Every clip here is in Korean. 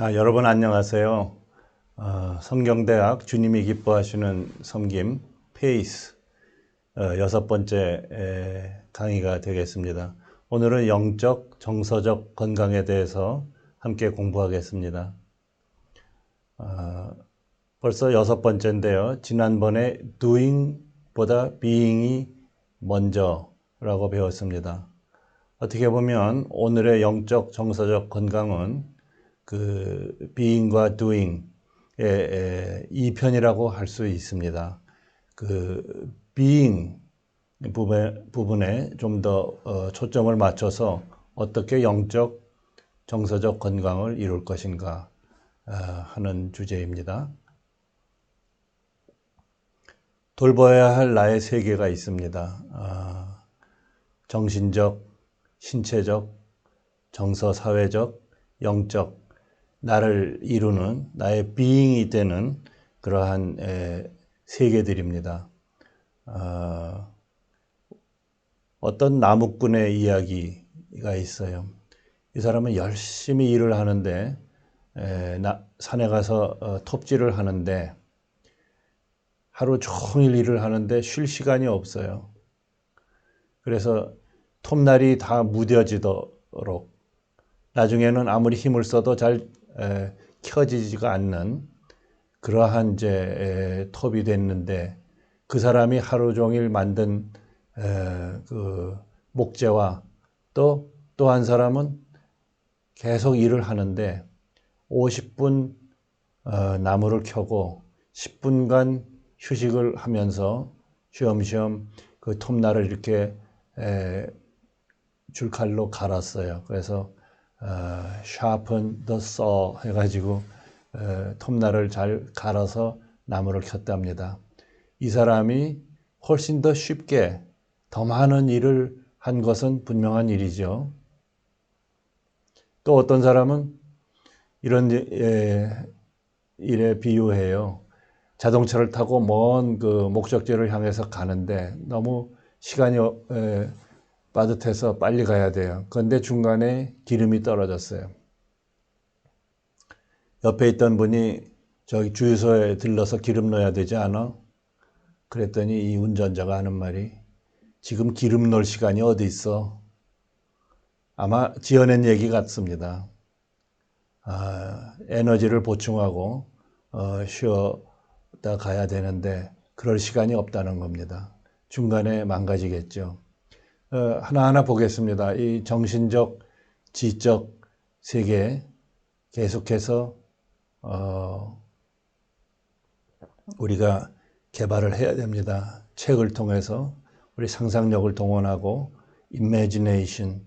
여러분 안녕하세요. 성경대학 주님이 기뻐하시는 섬김 페이스 여섯 번째 강의가 되겠습니다. 오늘은 영적, 정서적 건강에 대해서 함께 공부하겠습니다. 벌써 여섯 번째인데요. 지난번에 doing보다 being이 먼저라고 배웠습니다. 어떻게 보면 오늘의 영적, 정서적 건강은 그 being과 doing의 2편이라고 할 수 있습니다. 그 being 부분에 좀 더 초점을 맞춰서 어떻게 영적, 정서적 건강을 이룰 것인가 하는 주제입니다. 돌봐야 할 나의 세계가 있습니다. 정신적, 신체적, 정서, 사회적, 영적, 나를 이루는 나의 being이 되는 그러한 세계들입니다. 어떤 나무꾼의 이야기가 있어요. 이 사람은 열심히 일을 하는데 산에 가서 톱질을 하는데 하루 종일 일을 하는데 쉴 시간이 없어요. 그래서 톱날이 다 무뎌지도록 나중에는 아무리 힘을 써도 잘 켜지지가 않는 그러한 톱이 됐는데 그 사람이 하루 종일 만든 그 목재와 또 한 사람은 계속 일을 하는데 50분 나무를 켜고 10분간 휴식을 하면서 쉬엄쉬엄 그 톱날을 이렇게 줄칼로 갈았어요. 그래서 sharpen the saw 해가지고 톱날을 잘 갈아서 나무를 켰답니다. 이 사람이 훨씬 더 쉽게 더 많은 일을 한 것은 분명한 일이죠. 또 어떤 사람은 이런 일에 비유해요. 자동차를 타고 먼 그 목적지를 향해서 가는데 너무 시간이 빠듯해서 빨리 가야 돼요. 그런데 중간에 기름이 떨어졌어요. 옆에 있던 분이 저기 주유소에 들러서 기름 넣어야 되지 않아? 그랬더니 이 운전자가 하는 말이 지금 기름 넣을 시간이 어디 있어? 아마 지어낸 얘기 같습니다. 에너지를 보충하고 쉬었다 가야 되는데 그럴 시간이 없다는 겁니다. 중간에 망가지겠죠. 하나하나 보겠습니다. 이 정신적, 지적 세계 계속해서 우리가 개발을 해야 됩니다. 책을 통해서 우리 상상력을 동원하고 imagination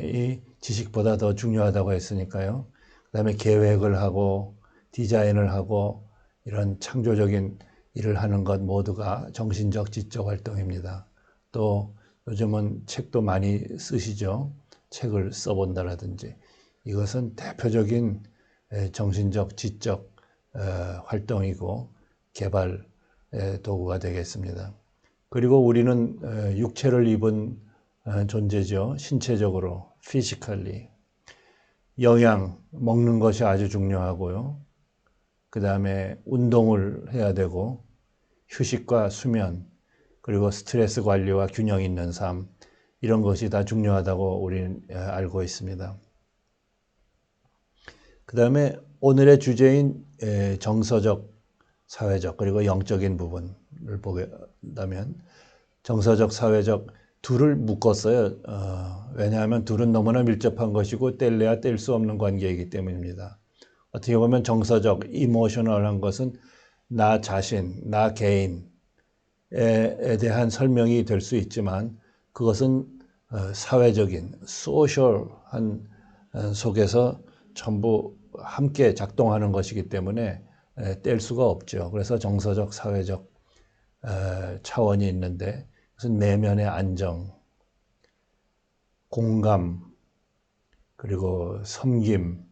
이 지식보다 더 중요하다고 했으니까요. 그 다음에 계획을 하고 디자인을 하고 이런 창조적인 일을 하는 것 모두가 정신적, 지적 활동입니다. 또 요즘은 책도 많이 쓰시죠. 책을 써본다라든지 이것은 대표적인 정신적, 지적 활동이고 개발 도구가 되겠습니다. 그리고 우리는 육체를 입은 존재죠. 신체적으로, physically. 영양, 먹는 것이 아주 중요하고요. 그 다음에 운동을 해야 되고 휴식과 수면, 그리고 스트레스 관리와 균형 있는 삶, 이런 것이 다 중요하다고 우리는 알고 있습니다. 그 다음에 오늘의 주제인 정서적, 사회적, 그리고 영적인 부분을 보게 된다면 정서적, 사회적 둘을 묶었어요. 왜냐하면 둘은 너무나 밀접한 것이고 뗄래야 뗄 수 없는 관계이기 때문입니다. 어떻게 보면 정서적, 이모셔널한 것은 나 자신, 나 개인에 대한 설명이 될 수 있지만 그것은 사회적인, 소셜한 속에서 전부 함께 작동하는 것이기 때문에 뗄 수가 없죠. 그래서 정서적, 사회적 차원이 있는데 그것은 내면의 안정, 공감, 그리고 섬김,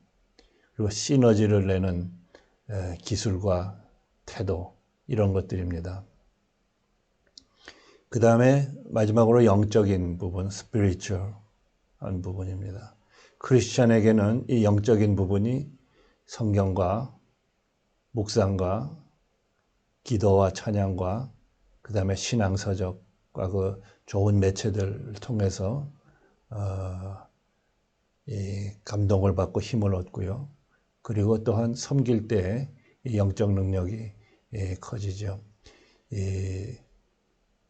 그리고 시너지를 내는 기술과 태도 이런 것들입니다. 그 다음에 마지막으로 영적인 부분, spiritual한 부분입니다. 크리스천에게는 이 영적인 부분이 성경과 묵상과 기도와 찬양과 그 다음에 신앙서적과 그 좋은 매체들을 통해서 이 감동을 받고 힘을 얻고요. 그리고 또한 섬길 때 이 영적 능력이 커지죠.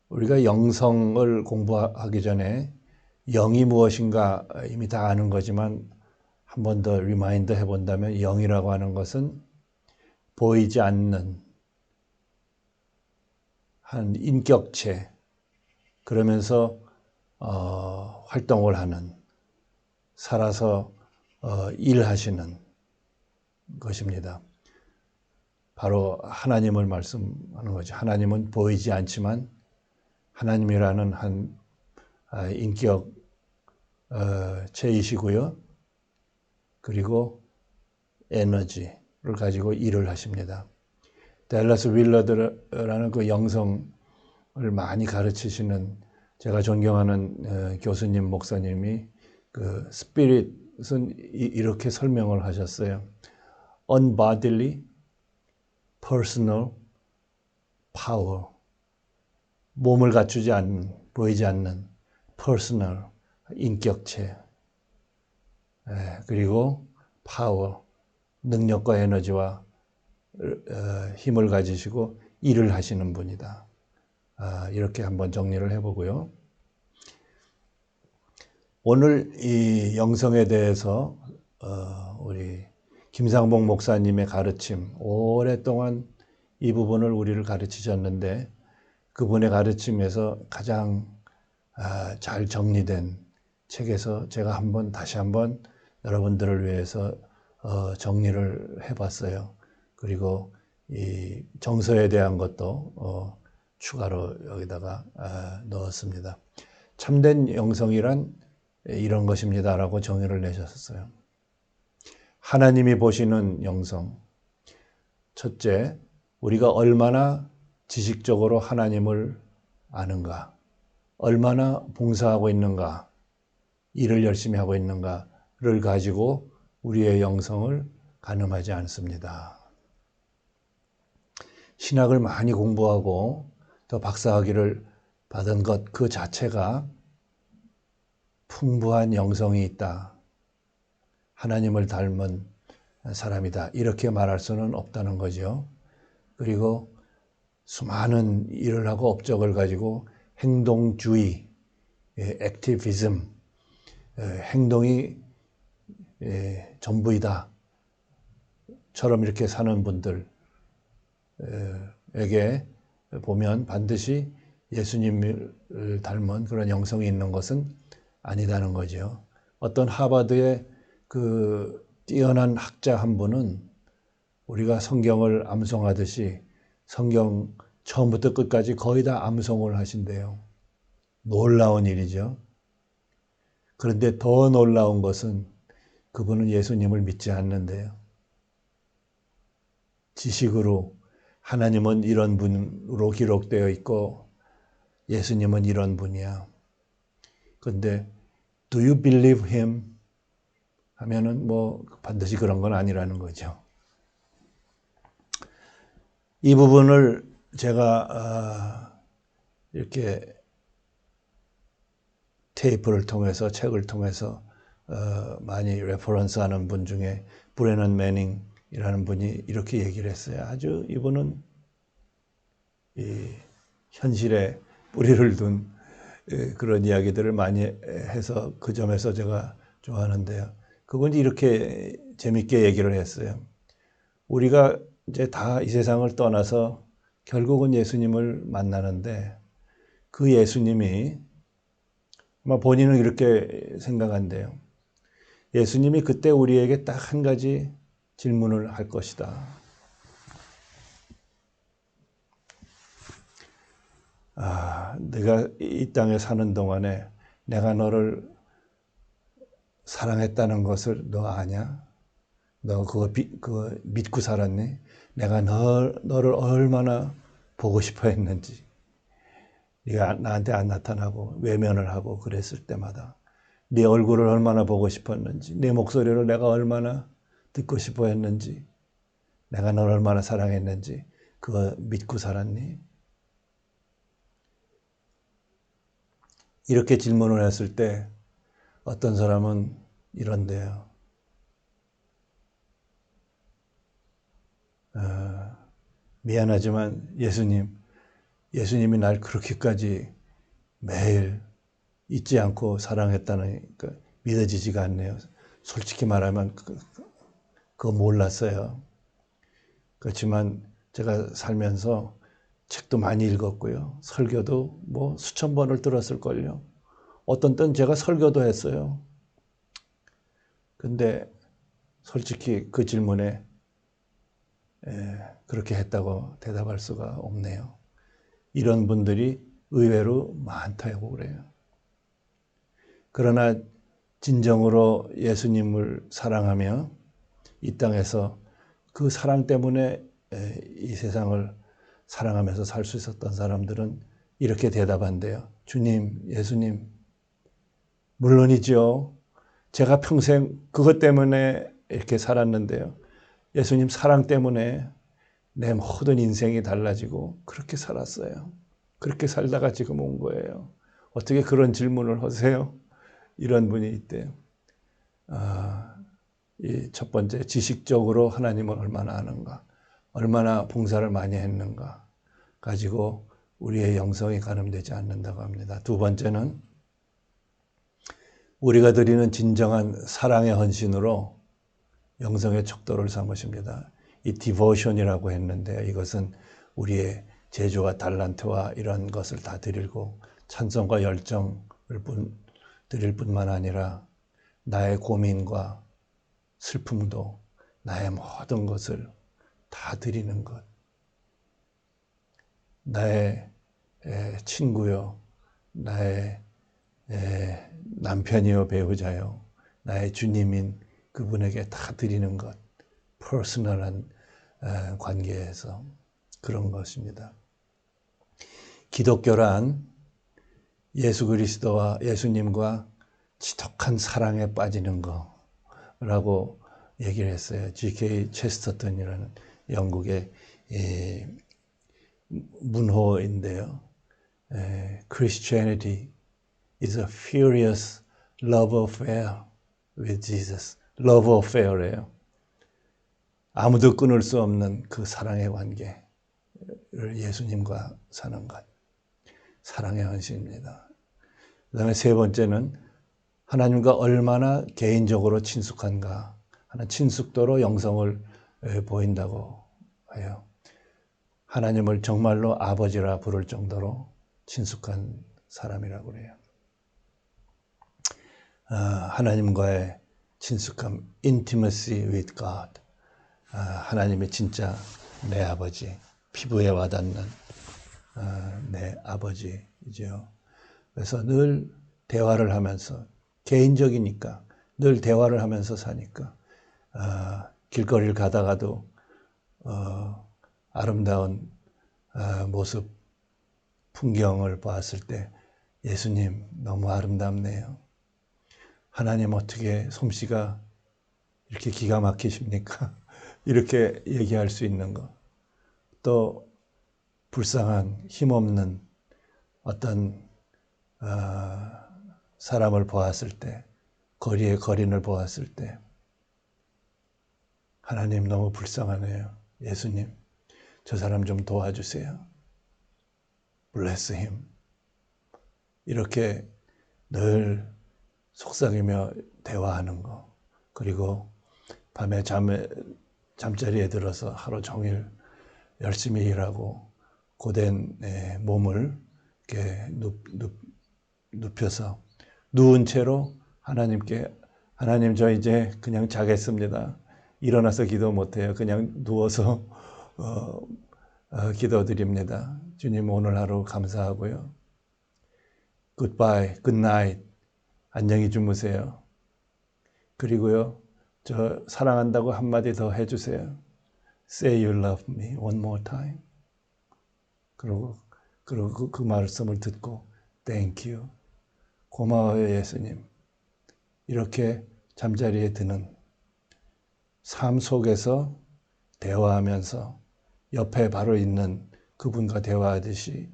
우리가 영성을 공부하기 전에 영이 무엇인가 이미 다 아는 거지만 한 번 더 리마인드 해본다면 영이라고 하는 것은 보이지 않는 한 인격체, 그러면서 활동을 하는, 살아서 일하시는 것입니다. 바로 하나님을 말씀하는 거죠. 하나님은 보이지 않지만 하나님이라는 한 인격체이시고요. 그리고 에너지를 가지고 일을 하십니다. 댈러스 윌러드라는 그 영성을 많이 가르치시는 제가 존경하는 교수님, 목사님이 그 스피릿은 이렇게 설명을 하셨어요. Unbodily, personal power. 몸을 갖추지 않는, 보이지 않는 personal, 인격체. 그리고 power, 능력과 에너지와 힘을 가지시고 일을 하시는 분이다. 이렇게 한번 정리를 해보고요. 오늘 이 영성에 대해서 우리 김상봉 목사님의 가르침, 오랫동안 이 부분을 우리를 가르치셨는데 그분의 가르침에서 가장 잘 정리된 책에서 제가 다시 한번 여러분들을 위해서 정리를 해봤어요. 그리고 이 정서에 대한 것도 추가로 여기다가 넣었습니다. 참된 영성이란 이런 것입니다라고 정의를 내셨어요. 하나님이 보시는 영성. 첫째, 우리가 얼마나 지식적으로 하나님을 아는가, 얼마나 봉사하고 있는가, 일을 열심히 하고 있는가를 가지고 우리의 영성을 가늠하지 않습니다. 신학을 많이 공부하고 또 박사학위를 받은 것 그 자체가 풍부한 영성이 있다. 하나님을 닮은 사람이다. 이렇게 말할 수는 없다는 거죠. 그리고 수많은 일을 하고 업적을 가지고 행동주의, 액티비즘, 행동이 전부이다. 처럼 이렇게 사는 분들에게 보면 반드시 예수님을 닮은 그런 영성이 있는 것은 아니다는 거죠. 어떤 하버드의 그 뛰어난 학자 한 분은 우리가 성경을 암송하듯이 성경 처음부터 끝까지 거의 다 암송을 하신대요. 놀라운 일이죠. 그런데 더 놀라운 것은 그분은 예수님을 믿지 않는데요. 지식으로 하나님은 이런 분으로 기록되어 있고 예수님은 이런 분이야. 그런데 Do you believe him? 하면은 뭐 반드시 그런 건 아니라는 거죠. 이 부분을 제가 이렇게 테이프를 통해서 책을 통해서 많이 레퍼런스하는 분 중에 브레넌 매닝이라는 분이 이렇게 얘기를 했어요. 아주 이분은 이 현실에 뿌리를 둔 그런 이야기들을 많이 해서 그 점에서 제가 좋아하는데요. 그분이 이렇게 재밌게 얘기를 했어요. 우리가 이제 다 이 세상을 떠나서 결국은 예수님을 만나는데 그 예수님이 아마 본인은 이렇게 생각한대요. 예수님이 그때 우리에게 딱 한 가지 질문을 할 것이다. 내가 이 땅에 사는 동안에 내가 너를 사랑했다는 것을 너 아냐? 너 그거 믿고 살았니? 내가 너를 얼마나 보고 싶어 했는지. 네가 나한테 안 나타나고 외면을 하고 그랬을 때마다 네 얼굴을 얼마나 보고 싶었는지, 네 목소리를 내가 얼마나 듣고 싶어 했는지, 내가 널 얼마나 사랑했는지 그거 믿고 살았니? 이렇게 질문을 했을 때 어떤 사람은 이런데요. 미안하지만 예수님이 날 그렇게까지 매일 잊지 않고 사랑했다니까 믿어지지가 않네요. 솔직히 말하면 그거 몰랐어요. 그렇지만 제가 살면서 책도 많이 읽었고요. 설교도 뭐 수천 번을 들었을걸요. 어떤 때는 제가 설교도 했어요. 근데 솔직히 그 질문에 그렇게 했다고 대답할 수가 없네요. 이런 분들이 의외로 많다고 그래요. 그러나 진정으로 예수님을 사랑하며 이 땅에서 그 사랑 때문에 이 세상을 사랑하면서 살 수 있었던 사람들은 이렇게 대답한대요. 주님, 예수님, 물론이죠. 제가 평생 그것 때문에 이렇게 살았는데요. 예수님 사랑 때문에 내 모든 인생이 달라지고 그렇게 살았어요. 그렇게 살다가 지금 온 거예요. 어떻게 그런 질문을 하세요? 이런 분이 있대요. 이 첫 번째, 지식적으로 하나님을 얼마나 아는가, 얼마나 봉사를 많이 했는가 가지고 우리의 영성이 가늠되지 않는다고 합니다. 두 번째는 우리가 드리는 진정한 사랑의 헌신으로 영성의 척도를 삼으십니다. 이 디보션이라고 했는데 이것은 우리의 재주와 달란트와 이런 것을 다 드리고 찬송과 열정을 드릴 뿐만 아니라 나의 고민과 슬픔도 나의 모든 것을 다 드리는 것. 나의 친구요, 나의 남편이요, 배우자요, 나의 주님인 그분에게 다 드리는 것. 퍼스널한 관계에서 그런 것입니다. 기독교란 예수 그리스도와 예수님과 지독한 사랑에 빠지는 거라고 얘기를 했어요. G.K. 체스터턴이라는 영국의 문호인데요. Christianity is a furious love affair with Jesus. love affair예요. 아무도 끊을 수 없는 그 사랑의 관계를 예수님과 사는 것. 사랑의 헌신입니다. 그 다음에 세 번째는 하나님과 얼마나 개인적으로 친숙한가 하는 친숙도로 영성을 보인다고 해요. 하나님을 정말로 아버지라 부를 정도로 친숙한 사람이라고 그래요. 하나님과의 친숙함, intimacy with God. 하나님이 진짜 내 아버지, 피부에 와닿는 내 아버지이죠. 그래서 늘 대화를 하면서 개인적이니까 늘 대화를 하면서 사니까 길거리를 가다가도 아름다운 모습, 풍경을 봤을 때 예수님 너무 아름답네요. 하나님 어떻게 솜씨가 이렇게 기가 막히십니까? 이렇게 얘기할 수 있는 것. 또 불쌍한 힘없는 어떤 사람을 보았을 때, 거리의 거린을 보았을 때 하나님 너무 불쌍하네요. 예수님 저 사람 좀 도와주세요. Bless him. 이렇게 늘 속삭이며 대화하는 거. 그리고 밤에 잠자리에 들어서 하루 종일 열심히 일하고 고된 몸을 이렇게 눕혀서 누운 채로 하나님께 하나님 저 이제 그냥 자겠습니다. 일어나서 기도 못해요. 그냥 누워서 기도드립니다. 주님 오늘 하루 감사하고요. Goodbye, good night. 안녕히 주무세요. 그리고요, 저 사랑한다고 한마디 더 해주세요. Say you love me one more time. 그리고 그 말씀을 듣고 Thank you. 고마워요 예수님. 이렇게 잠자리에 드는 삶 속에서 대화하면서 옆에 바로 있는 그분과 대화하듯이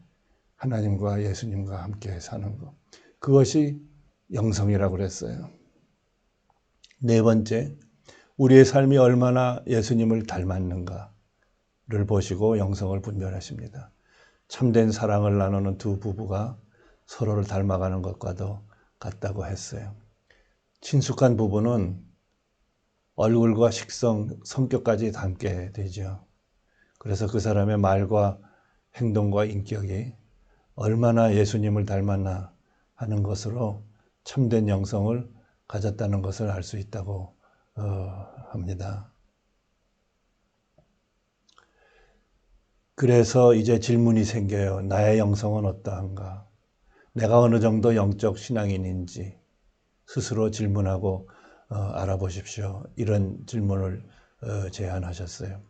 하나님과 예수님과 함께 사는 것. 그것이 영성이라고 그랬어요. 네 번째, 우리의 삶이 얼마나 예수님을 닮았는가를 보시고 영성을 분별하십니다. 참된 사랑을 나누는 두 부부가 서로를 닮아가는 것과도 같다고 했어요. 친숙한 부부는 얼굴과 식성, 성격까지 닮게 되죠. 그래서 그 사람의 말과 행동과 인격이 얼마나 예수님을 닮았나 하는 것으로 참된 영성을 가졌다는 것을 알 수 있다고 합니다. 그래서 이제 질문이 생겨요. 나의 영성은 어떠한가? 내가 어느 정도 영적 신앙인인지 스스로 질문하고 알아보십시오. 이런 질문을 제안하셨어요.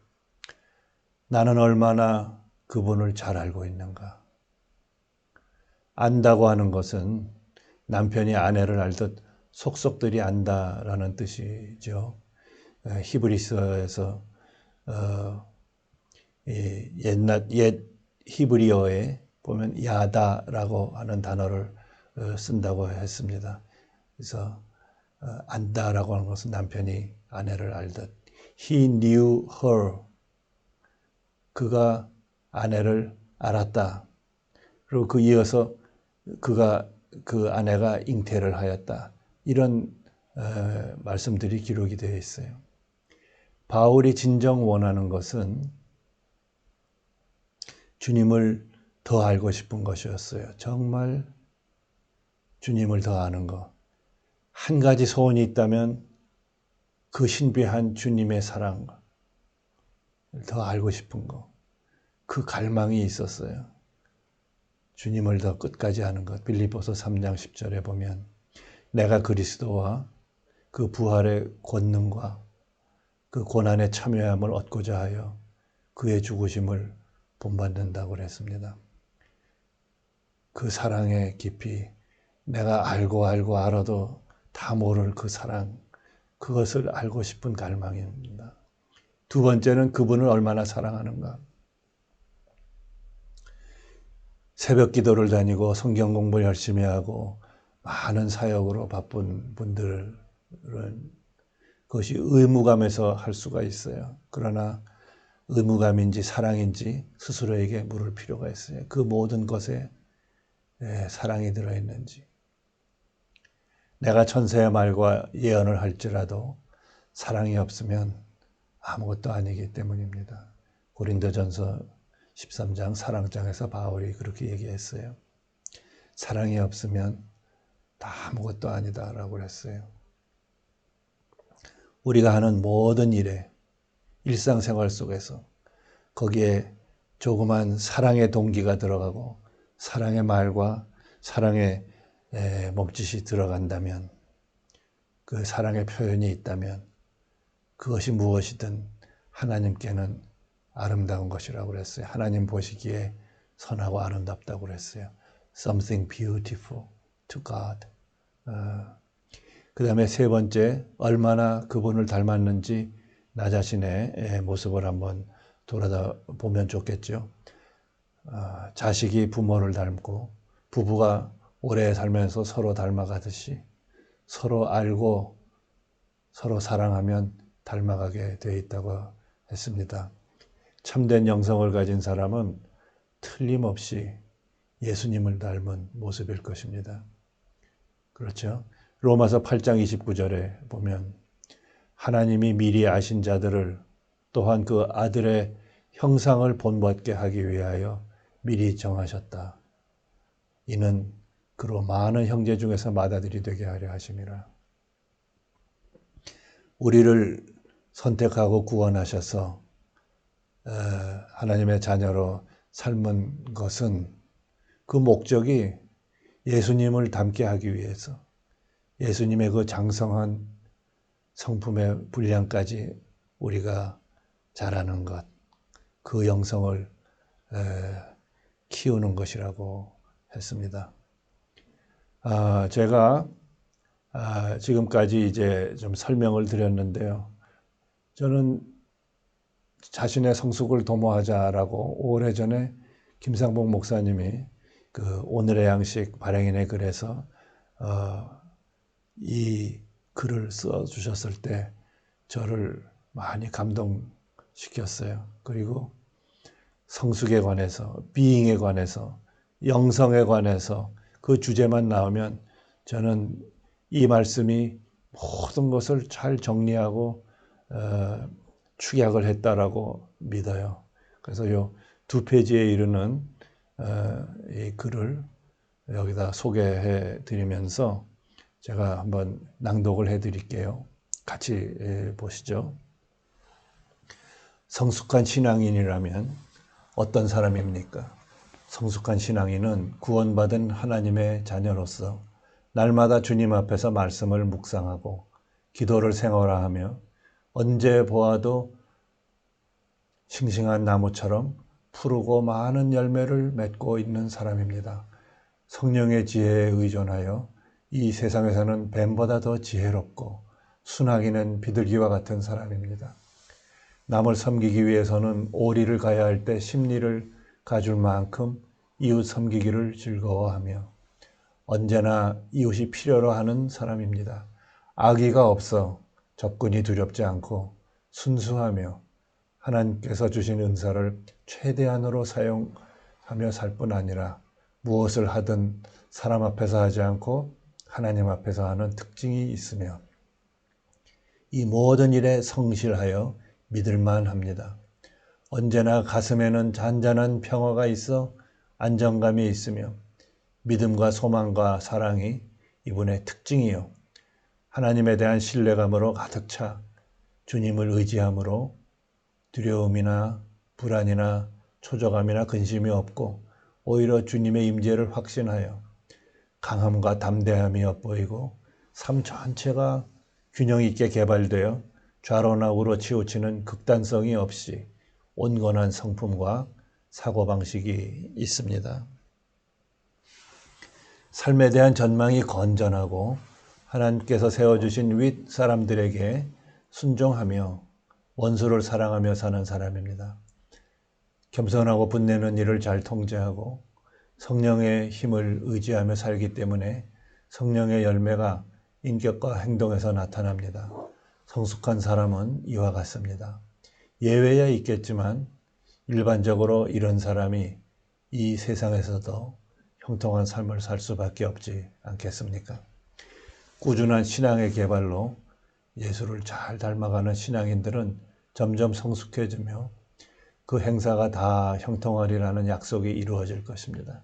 나는 얼마나 그분을 잘 알고 있는가? 안다고 하는 것은 남편이 아내를 알듯 속속들이 안다라는 뜻이죠. 히브리서에서 옛 히브리어에 보면 야다라고 하는 단어를 쓴다고 했습니다. 그래서 안다라고 하는 것은 남편이 아내를 알듯. He knew her. 그가 아내를 알았다. 그리고 그 이어서 그 아내가 잉태를 하였다. 이런 말씀들이 기록이 되어 있어요. 바울이 진정 원하는 것은 주님을 더 알고 싶은 것이었어요. 정말 주님을 더 아는 것. 한 가지 소원이 있다면 그 신비한 주님의 사랑을 더 알고 싶은 것. 그 갈망이 있었어요. 주님을 더 끝까지 아는 것. 빌립보서 3장 10절에 보면 내가 그리스도와 그 부활의 권능과 그 고난의 참여함을 얻고자 하여 그의 죽으심을 본받는다고 그랬습니다. 그 사랑의 깊이, 내가 알고 알아도 다 모를 그 사랑, 그것을 알고 싶은 갈망입니다. 두 번째는 그분을 얼마나 사랑하는가. 새벽 기도를 다니고 성경 공부를 열심히 하고 많은 사역으로 바쁜 분들은 그것이 의무감에서 할 수가 있어요. 그러나 의무감인지 사랑인지 스스로에게 물을 필요가 있어요. 그 모든 것에 사랑이 들어있는지. 내가 천사의 말과 예언을 할지라도 사랑이 없으면 아무것도 아니기 때문입니다. 고린도전서 13장 사랑장에서 바울이 그렇게 얘기했어요. 사랑이 없으면 다 아무것도 아니다라고 했어요. 우리가 하는 모든 일에 일상생활 속에서 거기에 조그만 사랑의 동기가 들어가고 사랑의 말과 사랑의 몸짓이 들어간다면, 그 사랑의 표현이 있다면 그것이 무엇이든 하나님께는 아름다운 것이라고 그랬어요. 하나님 보시기에 선하고 아름답다고 그랬어요. Something beautiful to God. 그 다음에 세 번째, 얼마나 그분을 닮았는지 나 자신의 모습을 한번 돌아보면 좋겠죠. 자식이 부모를 닮고 부부가 오래 살면서 서로 닮아가듯이 서로 알고 서로 사랑하면 닮아가게 되어 있다고 했습니다. 참된 영성을 가진 사람은 틀림없이 예수님을 닮은 모습일 것입니다. 그렇죠? 로마서 8장 29절에 보면 하나님이 미리 아신 자들을 또한 그 아들의 형상을 본받게 하기 위하여 미리 정하셨다. 이는 그로 많은 형제 중에서 맏아들이 되게 하려 하심이라. 우리를 선택하고 구원하셔서 하나님의 자녀로 삶은 것은 그 목적이 예수님을 닮게 하기 위해서, 예수님의 그 장성한 성품의 분량까지 우리가 자라는 것, 그 영성을 키우는 것이라고 했습니다. 제가 지금까지 이제 좀 설명을 드렸는데요. 저는 자신의 성숙을 도모하자라고 오래전에 김상복 목사님이 그 오늘의 양식 발행인의 글에서 이 글을 써주셨을 때 저를 많이 감동시켰어요. 그리고 성숙에 관해서, 비잉에 관해서, 영성에 관해서 그 주제만 나오면 저는 이 말씀이 모든 것을 잘 정리하고 축약을 했다라고 믿어요. 그래서 요 2페이지에 이르는 이 글을 여기다 소개해 드리면서 제가 한번 낭독을 해 드릴게요. 같이 보시죠. 성숙한 신앙인이라면 어떤 사람입니까? 성숙한 신앙인은 구원받은 하나님의 자녀로서 날마다 주님 앞에서 말씀을 묵상하고 기도를 생활화하며 언제 보아도 싱싱한 나무처럼 푸르고 많은 열매를 맺고 있는 사람입니다. 성령의 지혜에 의존하여 이 세상에서는 뱀보다 더 지혜롭고 순하기는 비둘기와 같은 사람입니다. 남을 섬기기 위해서는 오리를 가야 할 때 심리를 가줄 만큼 이웃 섬기기를 즐거워하며 언제나 이웃이 필요로 하는 사람입니다. 악의가 없어 접근이 두렵지 않고 순수하며 하나님께서 주신 은사를 최대한으로 사용하며 살 뿐 아니라 무엇을 하든 사람 앞에서 하지 않고 하나님 앞에서 하는 특징이 있으며 이 모든 일에 성실하여 믿을만 합니다. 언제나 가슴에는 잔잔한 평화가 있어 안정감이 있으며 믿음과 소망과 사랑이 이분의 특징이요. 하나님에 대한 신뢰감으로 가득 차 주님을 의지함으로 두려움이나 불안이나 초조감이나 근심이 없고 오히려 주님의 임재를 확신하여 강함과 담대함이 엿보이고 삶 전체가 균형 있게 개발되어 좌로나 우로 치우치는 극단성이 없이 온건한 성품과 사고방식이 있습니다. 삶에 대한 전망이 건전하고 하나님께서 세워주신 윗 사람들에게 순종하며 원수를 사랑하며 사는 사람입니다. 겸손하고 분내는 일을 잘 통제하고 성령의 힘을 의지하며 살기 때문에 성령의 열매가 인격과 행동에서 나타납니다. 성숙한 사람은 이와 같습니다. 예외야 있겠지만 일반적으로 이런 사람이 이 세상에서도 형통한 삶을 살 수밖에 없지 않겠습니까? 꾸준한 신앙의 개발로 예수를 잘 닮아가는 신앙인들은 점점 성숙해지며 그 행사가 다 형통하리라는 약속이 이루어질 것입니다.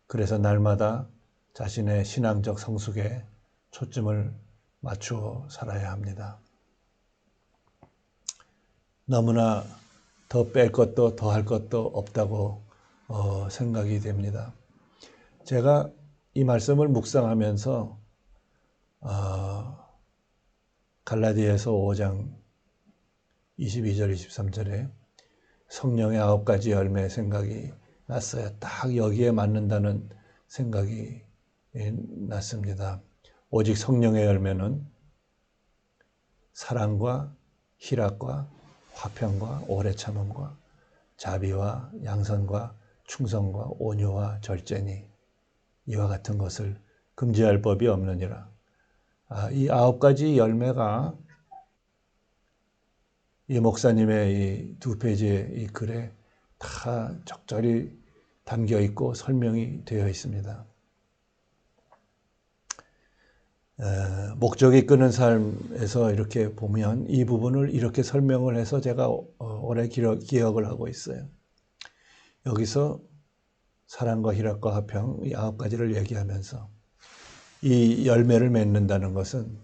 그래서 날마다 자신의 신앙적 성숙에 초점을 맞추어 살아야 합니다. 너무나 더 뺄 것도 더 할 것도 없다고 생각이 됩니다. 제가 이 말씀을 묵상하면서 갈라디아서 5장 22절 23절에 성령의 9가지 열매 생각이 났어요. 딱 여기에 맞는다는 생각이 났습니다. 오직 성령의 열매는 사랑과 희락과 화평과 오래 참음과 자비와 양선과 충성과 온유와 절제니 이와 같은 것을 금지할 법이 없느니라. 이 9가지 열매가 이 목사님의 이 2페이지의 이 글에 다 적절히 담겨 있고 설명이 되어 있습니다. 목적이 끄는 삶에서 이렇게 보면 이 부분을 이렇게 설명을 해서 제가 오래 기억을 하고 있어요. 여기서 사랑과 희락과 화평 이 9가지를 얘기하면서 이 열매를 맺는다는 것은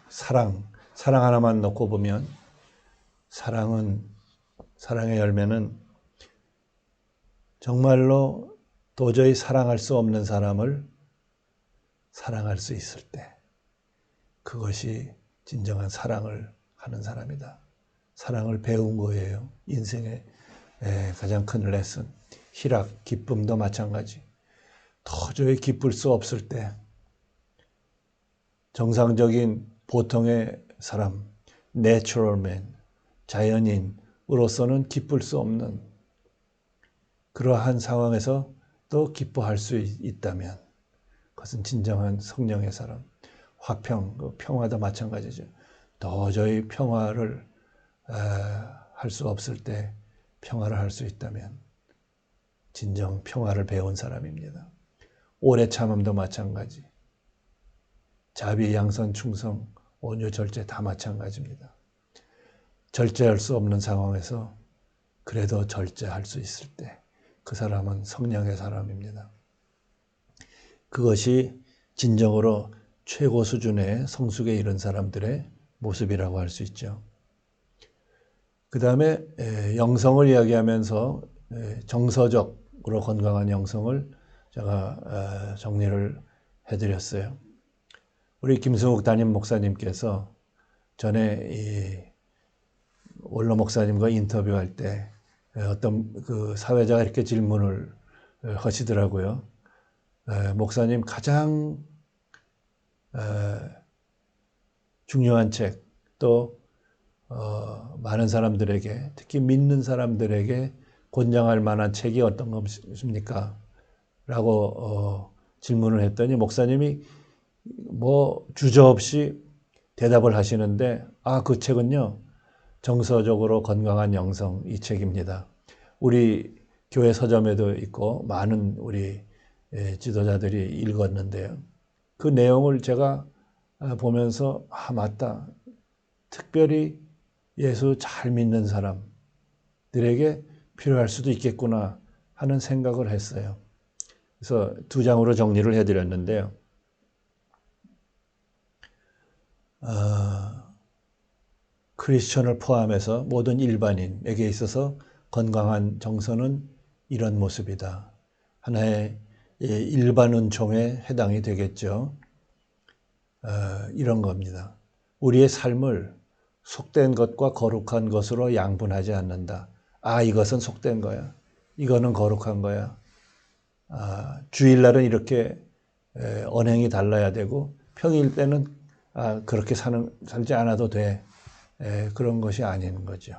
사랑 하나만 놓고 보면 사랑의 열매는 정말로 도저히 사랑할 수 없는 사람을 사랑할 수 있을 때 그것이 진정한 사랑을 하는 사람이다. 사랑을 배운 거예요. 인생의 가장 큰 레슨. 희락, 기쁨도 마찬가지. 도저히 기쁠 수 없을 때 정상적인 보통의 사람, natural man, 자연인으로서는 기쁠 수 없는 그러한 상황에서 또 기뻐할 수 있다면 그것은 진정한 성령의 사람. 화평, 평화도 마찬가지죠. 도저히 평화를 할 수 없을 때 평화를 할 수 있다면 진정 평화를 배운 사람입니다. 오래 참음도 마찬가지. 자비, 양선, 충성, 온유, 절제 다 마찬가지입니다. 절제할 수 없는 상황에서 그래도 절제할 수 있을 때 그 사람은 성령의 사람입니다. 그것이 진정으로 최고 수준의 성숙에 이른 사람들의 모습이라고 할 수 있죠. 그 다음에 영성을 이야기하면서 정서적으로 건강한 영성을 제가 정리를 해드렸어요. 우리 김승욱 담임 목사님께서 전에 이 원로 목사님과 인터뷰할 때 어떤 그 사회자가 이렇게 질문을 하시더라고요. 목사님 가장 중요한 책, 또 많은 사람들에게, 특히 믿는 사람들에게 권장할 만한 책이 어떤 것입니까? 라고 질문을 했더니 목사님이 뭐 주저없이 대답을 하시는데, 그 책은요, 정서적으로 건강한 영성, 이 책입니다. 우리 교회 서점에도 있고 많은 우리 지도자들이 읽었는데요. 그 내용을 제가 보면서 맞다. 특별히 예수 잘 믿는 사람들에게 필요할 수도 있겠구나 하는 생각을 했어요. 그래서 2장으로 정리를 해드렸는데요. 크리스천을 포함해서 모든 일반인에게 있어서 건강한 정서는 이런 모습이다. 하나의 일반 은총에 해당이 되겠죠. 이런 겁니다. 우리의 삶을 속된 것과 거룩한 것으로 양분하지 않는다. 이것은 속된 거야. 이거는 거룩한 거야. 주일날은 이렇게 언행이 달라야 되고 평일 때는 그렇게 살지 않아도 돼. 그런 것이 아닌 거죠.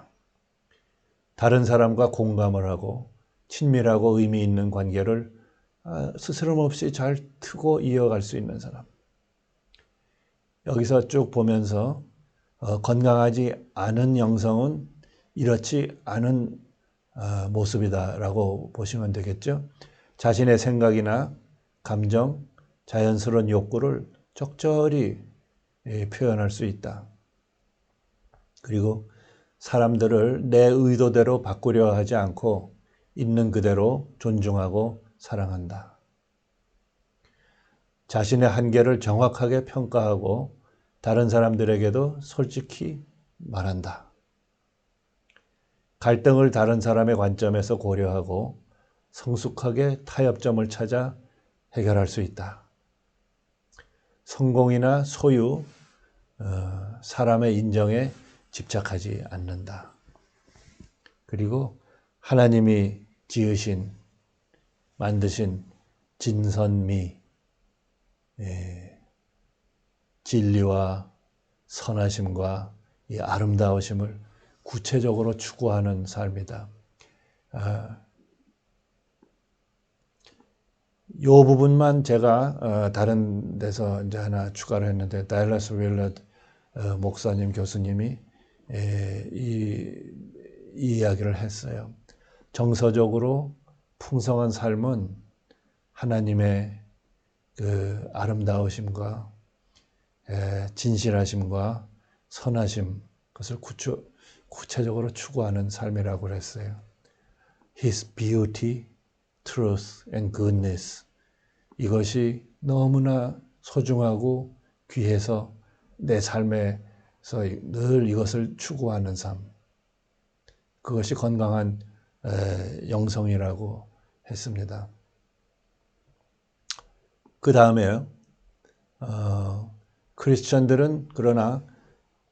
다른 사람과 공감을 하고 친밀하고 의미 있는 관계를 스스럼 없이 잘 트고 이어갈 수 있는 사람. 여기서 쭉 보면서 건강하지 않은 영성은 이렇지 않은 모습이다라고 보시면 되겠죠. 자신의 생각이나 감정, 자연스러운 욕구를 적절히 표현할 수 있다. 그리고 사람들을 내 의도대로 바꾸려 하지 않고 있는 그대로 존중하고 사랑한다. 자신의 한계를 정확하게 평가하고 다른 사람들에게도 솔직히 말한다. 갈등을 다른 사람의 관점에서 고려하고 성숙하게 타협점을 찾아 해결할 수 있다. 성공이나 소유, 사람의 인정에 집착하지 않는다. 그리고 하나님이 지으신, 만드신 진선미, 진리와 선하심과 이 아름다우심을 구체적으로 추구하는 삶이다. 이 부분만 제가 다른 데서 이제 하나 추가를 했는데, 달라스 윌러드 목사님, 교수님이 이 이야기를 했어요. 정서적으로 풍성한 삶은 하나님의 그 아름다우심과 진실하심과 선하심, 그것을 구체적으로 추구하는 삶이라고 했어요. His beauty, truth and goodness. 이것이 너무나 소중하고 귀해서 내 삶에서 늘 이것을 추구하는 삶. 그것이 건강한 영성이라고 했습니다. 그 다음에요. 크리스천들은 그러나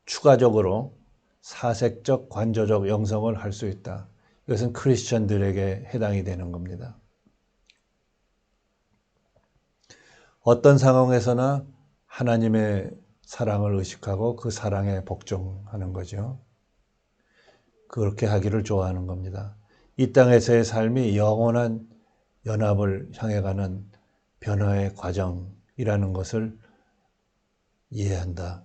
추가적으로 사색적, 관조적 영성을 할 수 있다. 이것은 크리스천들에게 해당이 되는 겁니다. 어떤 상황에서나 하나님의 사랑을 의식하고 그 사랑에 복종하는 거죠. 그렇게 하기를 좋아하는 겁니다. 이 땅에서의 삶이 영원한 연합을 향해 가는 변화의 과정이라는 것을 이해한다.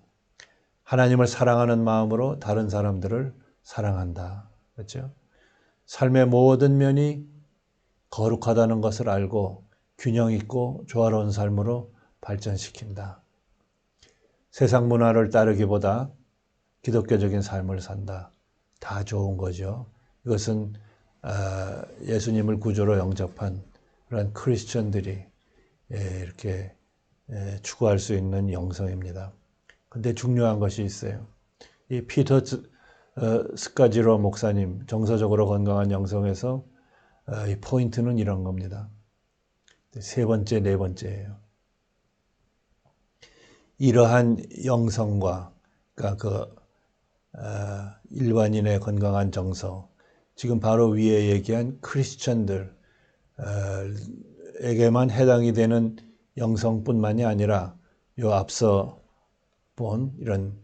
하나님을 사랑하는 마음으로 다른 사람들을 사랑한다. 그렇죠? 삶의 모든 면이 거룩하다는 것을 알고 균형 있고 조화로운 삶으로 발전시킨다. 세상 문화를 따르기보다 기독교적인 삶을 산다. 다 좋은 거죠. 이것은 예수님을 구주로 영접한 그런 크리스천들이 이렇게 추구할 수 있는 영성입니다. 근데 중요한 것이 있어요. 이 피터 스카지로 목사님 정서적으로 건강한 영성에서 이 포인트는 이런 겁니다. 세 번째, 네 번째예요. 이러한 영성과 그러니까 일반인의 건강한 정서, 지금 바로 위에 얘기한 크리스천들에게만 해당이 되는 영성뿐만이 아니라 요 앞서 본 이런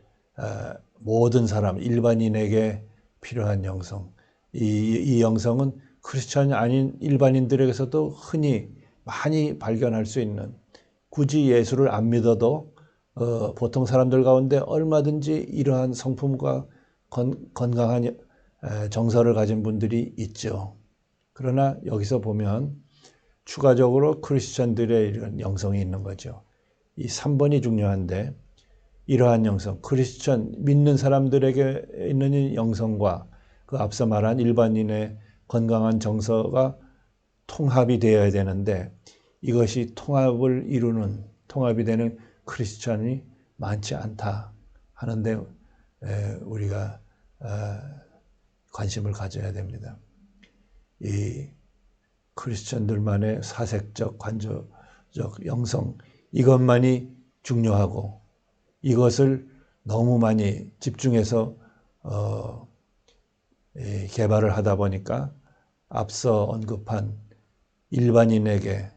모든 사람, 일반인에게 필요한 영성, 이 영성은 크리스천이 아닌 일반인들에게서도 흔히 많이 발견할 수 있는, 굳이 예수를 안 믿어도 보통 사람들 가운데 얼마든지 이러한 성품과 건강한 정서를 가진 분들이 있죠. 그러나 여기서 보면 추가적으로 크리스천들의 이런 영성이 있는 거죠. 이 3번이 중요한데, 이러한 영성, 크리스천 믿는 사람들에게 있는 이 영성과 그 앞서 말한 일반인의 건강한 정서가 통합이 되어야 되는데, 이것이 통합이 되는 크리스천이 많지 않다 하는데 우리가 관심을 가져야 됩니다. 이 크리스천들만의 사색적, 관조적 영성, 이것만이 중요하고 이것을 너무 많이 집중해서 개발을 하다 보니까 앞서 언급한 일반인에게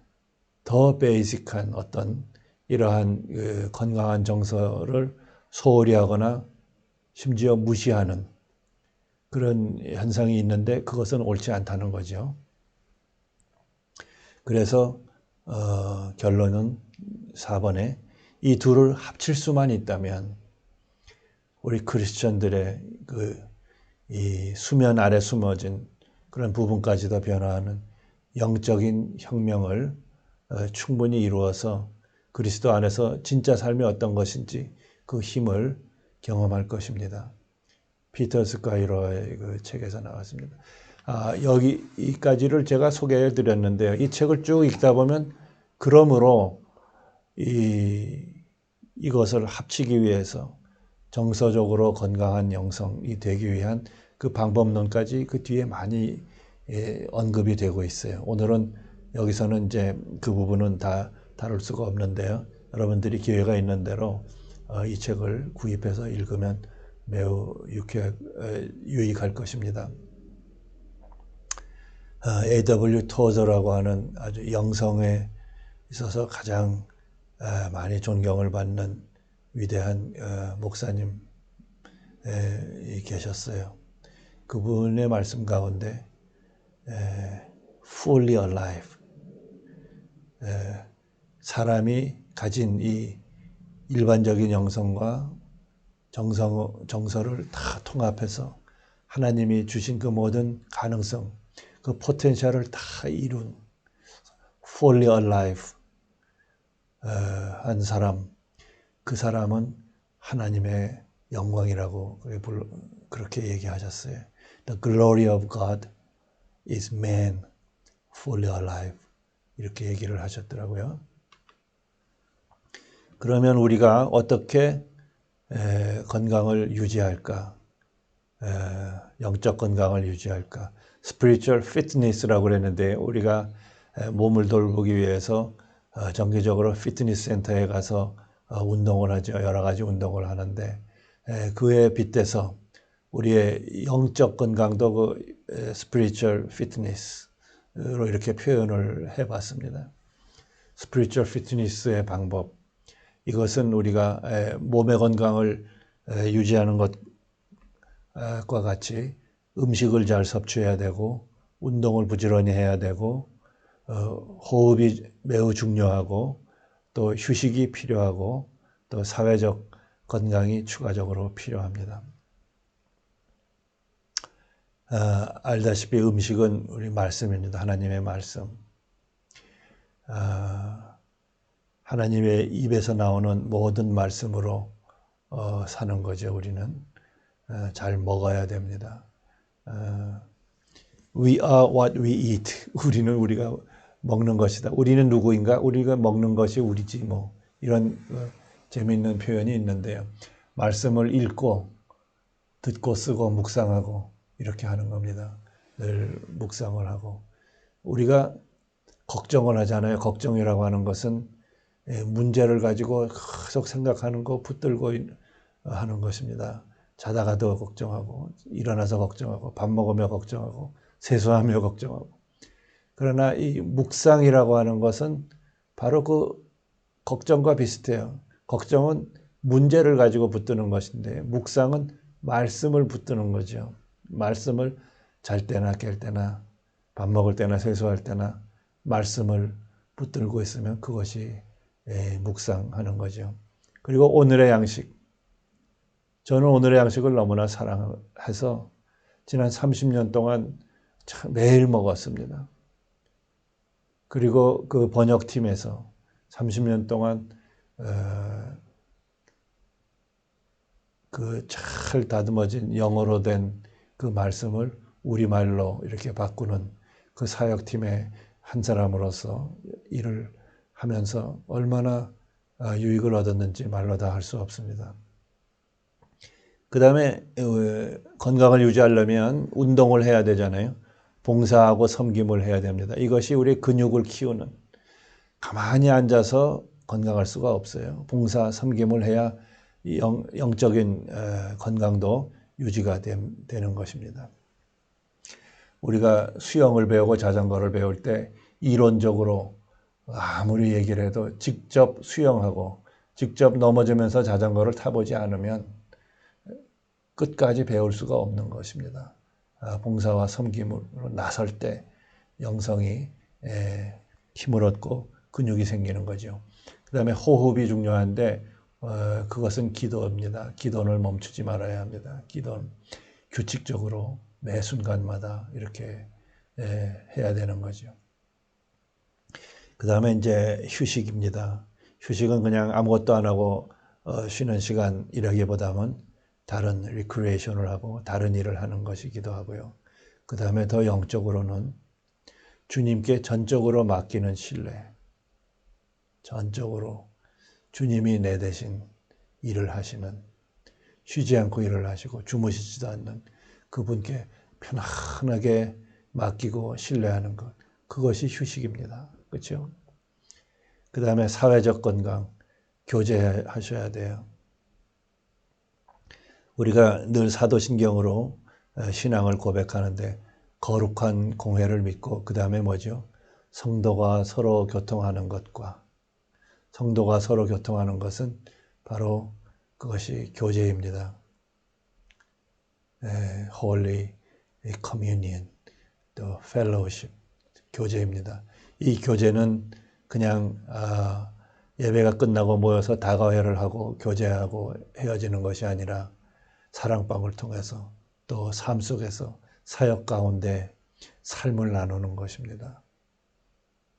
더 베이직한 어떤 이러한 건강한 정서를 소홀히 하거나 심지어 무시하는 그런 현상이 있는데, 그것은 옳지 않다는 거죠. 그래서 결론은 4번에 이 둘을 합칠 수만 있다면 우리 크리스천들의 이 수면 아래 숨어진 그런 부분까지도 변화하는 영적인 혁명을 충분히 이루어서 그리스도 안에서 진짜 삶이 어떤 것인지 그 힘을 경험할 것입니다. 피터 스카이로의 그 책에서 나왔습니다. 여기까지를 제가 소개해 드렸는데요. 이 책을 쭉 읽다 보면 그러므로 이것을 합치기 위해서 정서적으로 건강한 영성이 되기 위한 그 방법론까지 그 뒤에 많이 언급이 되고 있어요. 오늘은 여기서는 이제 그 부분은 다 다룰 수가 없는데요. 여러분들이 기회가 있는 대로 이 책을 구입해서 읽으면 매우 유익할 것입니다. A.W. 토저라고 하는 아주 영성에 있어서 가장 많이 존경을 받는 위대한 목사님 계셨어요. 그분의 말씀 가운데 fully alive, 사람이 가진 이 일반적인 영성과 정서를 다 통합해서 하나님이 주신 그 모든 가능성, 그 포텐셜을 다 이룬 fully alive 한 사람, 그 사람은 하나님의 영광이라고 그렇게 얘기하셨어요. The glory of God is man fully alive, 이렇게 얘기를 하셨더라고요. 그러면 우리가 어떻게 건강을 유지할까? 영적 건강을 유지할까? spiritual fitness라고 그랬는데, 우리가 몸을 돌보기 위해서 정기적으로 피트니스 센터에 가서 운동을 하죠. 여러 가지 운동을 하는데, 그에 빗대서 우리의 영적 건강도 그 spiritual fitness로 이렇게 표현을 해봤습니다. spiritual fitness의 방법, 이것은 우리가 몸의 건강을 유지하는 것과 같이 음식을 잘 섭취해야 되고 운동을 부지런히 해야 되고 호흡이 매우 중요하고 또 휴식이 필요하고 또 사회적 건강이 추가적으로 필요합니다. 알다시피 음식은 우리 말씀입니다. 하나님의 말씀. 하나님의 입에서 나오는 모든 말씀으로 사는 거죠. 우리는 잘 먹어야 됩니다. We are what we eat. 우리는 우리가 먹는 것이다. 우리는 누구인가? 우리가 먹는 것이 우리지 뭐. 이런 재미있는 표현이 있는데요. 말씀을 읽고 듣고 쓰고 묵상하고 이렇게 하는 겁니다. 늘 묵상을 하고. 우리가 걱정을 하잖아요. 걱정이라고 하는 것은 문제를 가지고 계속 생각하는 거 붙들고 하는 것입니다. 자다가도 걱정하고 일어나서 걱정하고 밥 먹으며 걱정하고 세수하며 걱정하고. 그러나 이 묵상이라고 하는 것은 바로 그 걱정과 비슷해요. 걱정은 문제를 가지고 붙드는 것인데 묵상은 말씀을 붙드는 거죠. 말씀을 잘 때나 깰 때나 밥 먹을 때나 세수할 때나 말씀을 붙들고 있으면 그것이 묵상하는 거죠. 그리고 오늘의 양식. 저는 오늘의 양식을 너무나 사랑해서 지난 30년 동안 매일 먹었습니다. 그리고 그 번역팀에서 30년 동안 그 잘 다듬어진 영어로 된 그 말씀을 우리말로 이렇게 바꾸는 그 사역팀의 한 사람으로서 일을 하면서 얼마나 유익을 얻었는지 말로 다 할 수 없습니다. 그 다음에 건강을 유지하려면 운동을 해야 되잖아요. 봉사하고 섬김을 해야 됩니다. 이것이 우리 근육을 키우는, 가만히 앉아서 건강할 수가 없어요. 봉사, 섬김을 해야 영적인 건강도 유지가 되는 것입니다. 우리가 수영을 배우고 자전거를 배울 때 이론적으로 아무리 얘기를 해도 직접 수영하고 직접 넘어지면서 자전거를 타보지 않으면 끝까지 배울 수가 없는 것입니다. 봉사와 섬김으로 나설 때 영성이 힘을 얻고 근육이 생기는 거죠. 그 다음에 호흡이 중요한데 그것은 기도입니다. 기도를 멈추지 말아야 합니다. 기도는 규칙적으로 매 순간마다 이렇게 해야 되는 거죠. 그 다음에 이제 휴식입니다. 휴식은 그냥 아무것도 안 하고 쉬는 시간이라기보다는 다른 리크리에이션을 하고 다른 일을 하는 것이기도 하고요. 그 다음에 더 영적으로는 주님께 전적으로 맡기는 신뢰. 전적으로 주님이 내 대신 일을 하시는, 쉬지 않고 일을 하시고 주무시지도 않는 그분께 편안하게 맡기고 신뢰하는 것. 그것이 휴식입니다. 그렇죠? 그 다음에 사회적 건강, 교제하셔야 돼요. 우리가 늘 사도신경으로 신앙을 고백하는데 거룩한 공회를 믿고 그 다음에 뭐죠? 성도가 서로 교통하는 것과 성도가 서로 교통하는 것은 바로 그것이 교제입니다. Holy Communion, 또 Fellowship, 교제입니다. 이 교제는 그냥 예배가 끝나고 모여서 다과회를 하고 교제하고 헤어지는 것이 아니라 사랑방을 통해서 또 삶 속에서 사역 가운데 삶을 나누는 것입니다.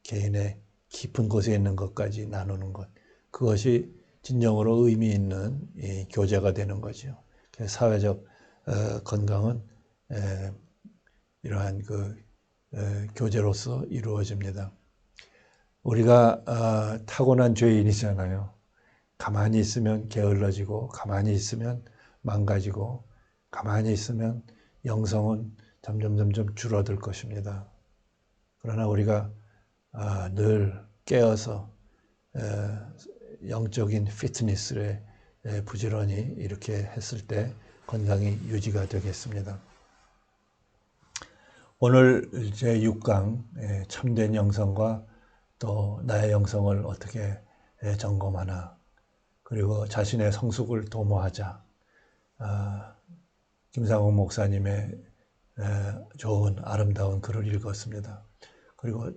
개인의 깊은 곳에 있는 것까지 나누는 것. 그것이 진정으로 의미 있는 이 교제가 되는 거죠. 사회적 건강은 이러한 그 교제로서 이루어집니다. 우리가 타고난 죄인이잖아요. 가만히 있으면 게을러지고 가만히 있으면 망가지고 가만히 있으면 영성은 점점 줄어들 것입니다. 그러나 우리가 늘 깨어서 영적인 피트니스를 부지런히 이렇게 했을 때 건강이 유지가 되겠습니다. 오늘 제6강 참된 영성과 또 나의 영성을 어떻게 점검하나, 그리고 자신의 성숙을 도모하자. 김상욱 목사님의 좋은 아름다운 글을 읽었습니다. 그리고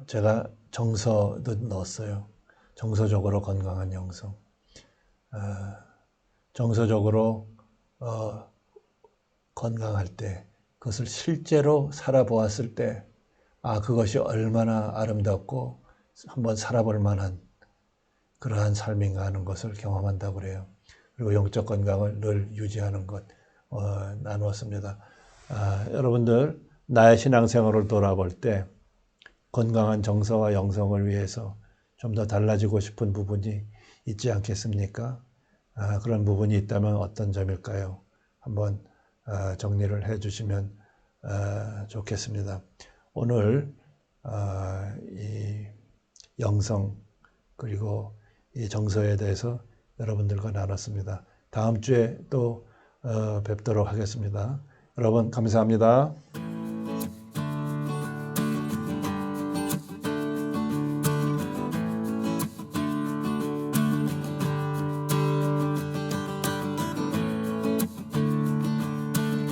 제가 정서도 넣었어요. 정서적으로 건강한 영성. 정서적으로 건강할 때 그것을 실제로 살아보았을 때 그것이 얼마나 아름답고 한번 살아볼 만한 그러한 삶인가 하는 것을 경험한다고 그래요. 그리고 영적 건강을 늘 유지하는 것 나누었습니다. 여러분들 나의 신앙생활을 돌아볼 때 건강한 정서와 영성을 위해서 좀 더 달라지고 싶은 부분이 있지 않겠습니까? 그런 부분이 있다면 어떤 점일까요? 한번 정리를 해 주시면 좋겠습니다. 오늘 이 영성 그리고 이 정서에 대해서 여러분들과 나눴습니다. 다음 주에 또 뵙도록 하겠습니다. 여러분 감사합니다.